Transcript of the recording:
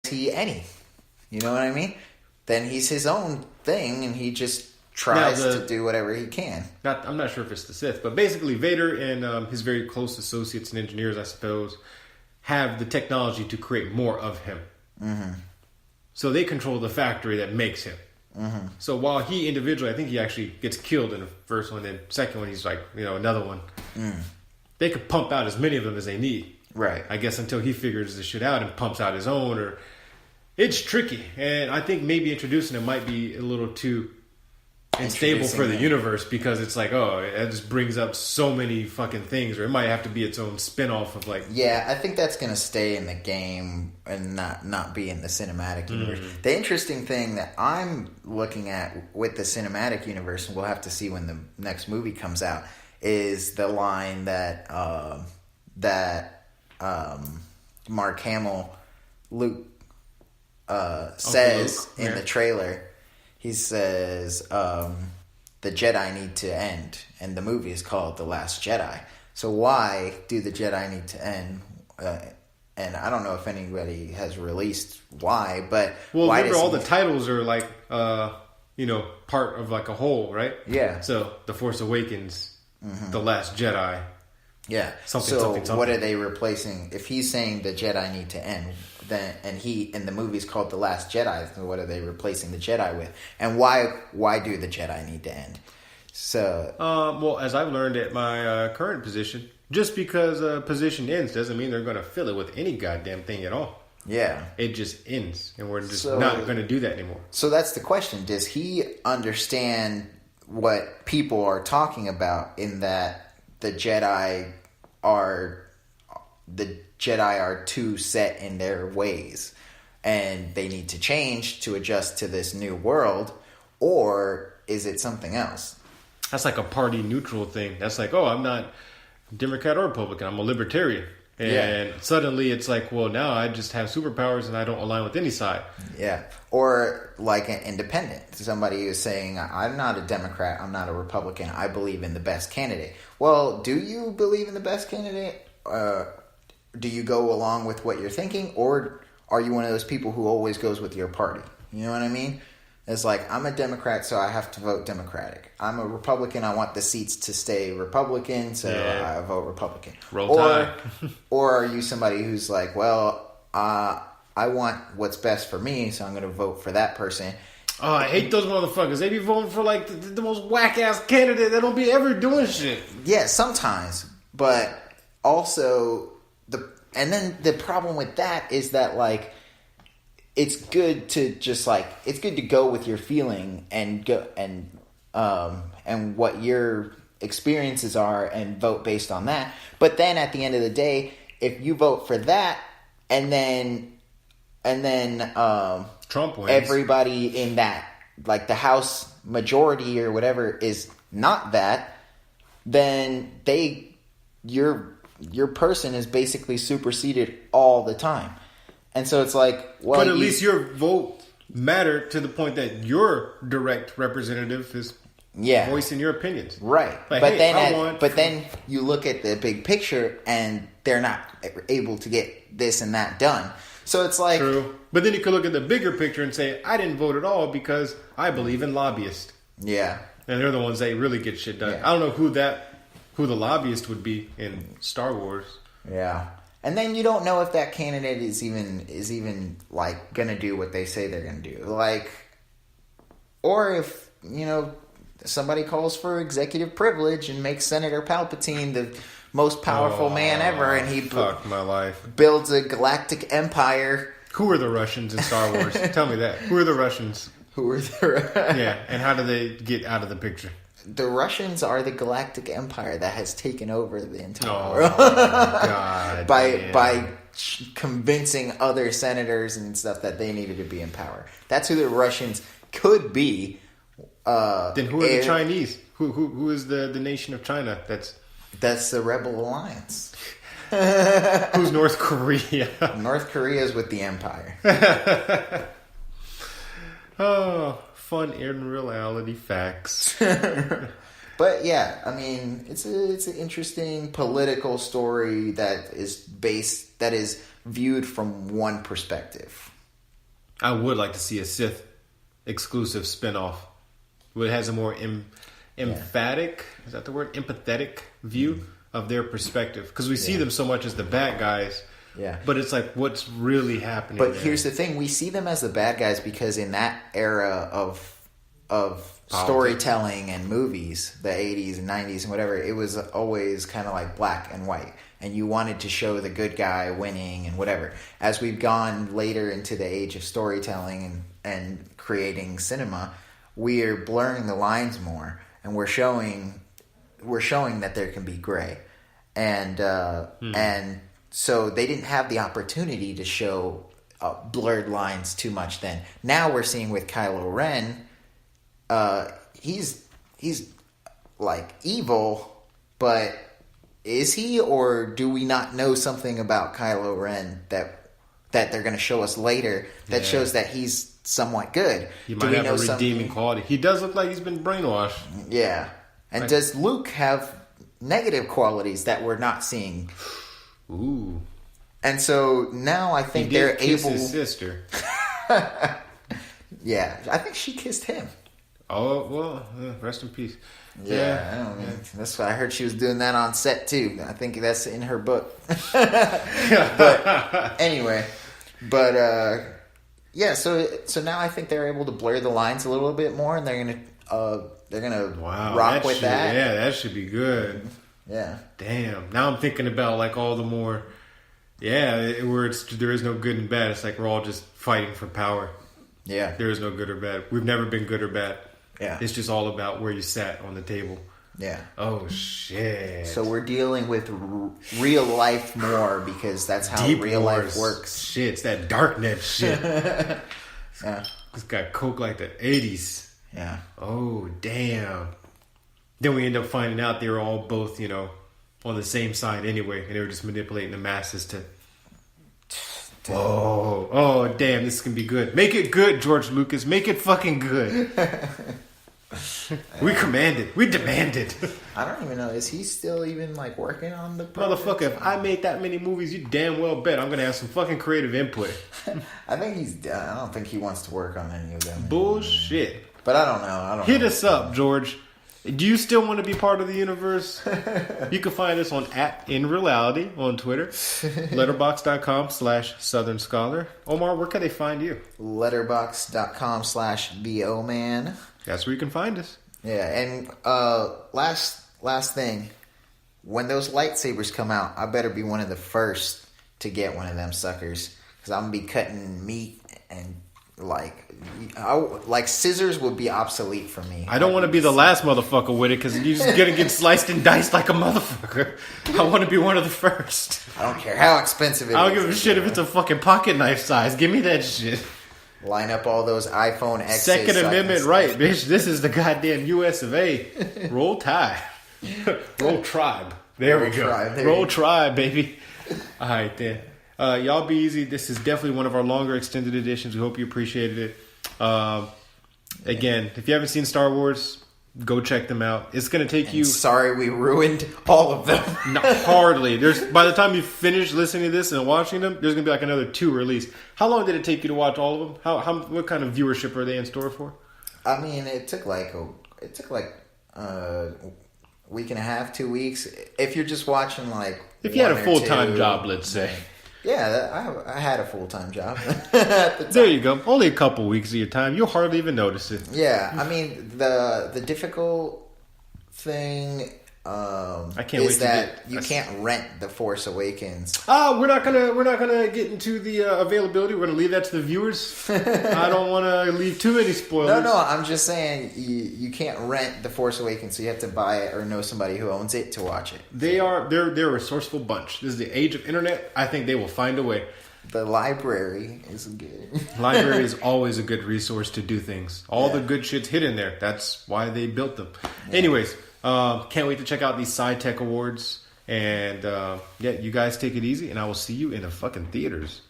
he any. You know what I mean? Then he's his own thing, and he just tries to do whatever he can. I'm not sure if it's the Sith, but basically Vader and his very close associates and engineers, I suppose, have the technology to create more of him. Mm-hmm. So they control the factory that makes him. Mm-hmm. So while he individually, I think he actually gets killed in the first one, and second one he's like, another one. They could pump out as many of them as they need. Right. I guess until he figures this shit out and pumps out his own, or it's tricky. And I think maybe introducing him might be a little too unstable for the universe, because it's like, it just brings up so many fucking things, or it might have to be its own spin-off of like... Yeah, I think that's going to stay in the game and not be in the cinematic universe. The interesting thing that I'm looking at with the cinematic universe, and we'll have to see when the next movie comes out, is the line that Mark Hamill, Luke, says in the trailer. He says, the Jedi need to end. And the movie is called The Last Jedi. So why do the Jedi need to end? And I don't know if anybody has released why, but... Well, why remember all the titles are like, part of like a whole, right? Yeah. So, The Force Awakens, The Last Jedi. Yeah. Something. What are they replacing? If he's saying the Jedi need to end... Then, and the movie's called The Last Jedi. So what are they replacing the Jedi with? And why do the Jedi need to end? So, well, as I've learned at my current position, just because a position ends doesn't mean they're going to fill it with any goddamn thing at all. Yeah, it just ends, and we're just not going to do that anymore. So that's the question: does he understand what people are talking about? In that the Jedi are too set in their ways and they need to change to adjust to this new world, or is it something else? That's like a party neutral thing. That's like, I'm not Democrat or Republican, I'm a libertarian. And suddenly it's like, well, now I just have superpowers and I don't align with any side. Yeah. Or like an independent. Somebody who's saying, I'm not a Democrat, I'm not a Republican, I believe in the best candidate. Well, do you believe in the best candidate? Do you go along with what you're thinking, or are you one of those people who always goes with your party? You know what I mean? It's like, I'm a Democrat, so I have to vote Democratic. I'm a Republican, I want the seats to stay Republican, so I vote Republican. Roll Tide. Or are you somebody who's like, well, I want what's best for me, so I'm going to vote for that person. Oh, I hate those motherfuckers. They be voting for like the most whack-ass candidate that don't be ever doing shit. Yeah, sometimes. But also... And then the problem with that is that, like, it's good to go with your feeling and go and what your experiences are and vote based on that. But then at the end of the day, if you vote for that and then Trump wins, everybody in that, like the House majority or whatever, is not that, then your person is basically superseded all the time. And so it's like, well... But at least your vote mattered to the point that your direct representative is voicing your opinions. Right. Like, but then you look at the big picture and they're not able to get this and that done. So it's like... True. But then you could look at the bigger picture and say, I didn't vote at all because I believe in lobbyists. Yeah. And they're the ones that really get shit done. Yeah. I don't know who the lobbyist would be in Star Wars. Yeah. And then you don't know if that candidate is even like going to do what they say they're going to do. Like, or if, somebody calls for executive privilege and makes Senator Palpatine the most powerful man ever, and he my life. Builds a galactic empire. Who are the Russians in Star Wars? Tell me that. Who are the Russians? Yeah, and how do they get out of the picture? The Russians are the galactic empire that has taken over the entire world. God, by convincing other senators and stuff that they needed to be in power. That's who the Russians could be. Then who are the Chinese? Who is the nation of China? That's the Rebel Alliance. Who's North Korea? North Korea is with the empire. Oh, fun in reality facts. But yeah, I mean, it's an interesting political story that is viewed from one perspective. I would like to see a Sith exclusive spinoff. Where it has a more emphatic, is that the word? Empathetic view of their perspective. Because we see them so much as the bad guys. Yeah. But it's like, what's really happening But there? here's the thing. We see them as the bad guys because in that era of storytelling and movies, the 80s and 90s and whatever, it was always kind of like black and white. And you wanted to show the good guy winning and whatever. As we've gone later into the age of storytelling and creating cinema, we are blurring the lines more, and we're showing that there can be gray, and so they didn't have the opportunity to show blurred lines too much then. Now we're seeing with Kylo Ren, he's like evil, but is he, or do we not know something about Kylo Ren that they're going to show us later that shows that he's somewhat good? He might have a redeeming quality. He does look like he's been brainwashed. Yeah. And does Luke have negative qualities that we're not seeing? Ooh. And so now I think He they're did kiss able. his sister. Yeah, I think she kissed him. Oh, well, rest in peace. Yeah, I don't know. That's why I heard she was doing that on set too. I think that's in her book. But anyway, yeah. So now I think they're able to blur the lines a little bit more, and they're gonna rock with that. Yeah, that should be good. Yeah. Damn. Now I'm thinking about like all the more, where there is no good and bad. It's like we're all just fighting for power. Yeah. There is no good or bad. We've never been good or bad. Yeah. It's just all about where you sat on the table. Yeah. Oh, shit. So we're dealing with real life more because that's how Deep real Wars. life works. Shit, it's that darknet shit. Yeah. It's got coke like the 80s. Yeah. Oh, damn. Then we end up finding out they were all both, on the same side anyway. And they were just manipulating the masses to... Oh, damn, this can be good. Make it good, George Lucas. Make it fucking good. We commanded. We demanded. I don't even know. Is he still even like working on the project? Motherfucker, if I made that many movies, you damn well bet I'm going to have some fucking creative input. I think he's done. I don't think he wants to work on any of them. Bullshit. But I don't know. Hit us up, George. Do you still want to be part of the universe? You can find us on @InReality on Twitter. Letterboxd.com/Southern Scholar. Omar, where can they find you? Letterboxd.com/BOman. That's where you can find us. Yeah, and last thing. When those lightsabers come out, I better be one of the first to get one of them suckers. Because I'm going to be cutting meat and like scissors would be obsolete for me. I don't want to be the last motherfucker with it because you're just going to get sliced and diced like a motherfucker. I want to be one of the first. I don't care how expensive it is. I don't give a shit if it's a fucking pocket knife size. Give me that shit. Line up all those iPhone X's. Second Amendment right, bitch. This is the goddamn US of A. Roll Tide. Roll Tribe. There we go. Roll Tribe, baby. All right, then. Y'all be easy. This is definitely one of our longer extended editions. We hope you appreciated it. Again, if you haven't seen Star Wars, go check them out. It's going to take you... Sorry we ruined all of them. Not hardly. By the time you finish listening to this and watching them, there's going to be like another 2 released. How long did it take you to watch all of them? What kind of viewership are they in store for? I mean, it took like week and a half, 2 weeks. If you're just watching like... If you had a full-time job, let's say. Yeah, I had a full-time job. There you go. Only a couple weeks of your time. You'll hardly even notice it. Yeah, I mean, the difficult thing I can't is wait that you can't rent The Force Awakens. We're not gonna get into the availability. We're gonna leave that to the viewers. I don't want to leave too many spoilers. No, I'm just saying you can't rent The Force Awakens, so you have to buy it or know somebody who owns it to watch it. They're a resourceful bunch. This is the age of internet. I think they will find a way. The library is good. Library is always a good resource to do things. All the good shit's hidden there. That's why they built them. Yeah. Anyways, can't wait to check out these SciTech Awards. And you guys take it easy, and I will see you in the fucking theaters.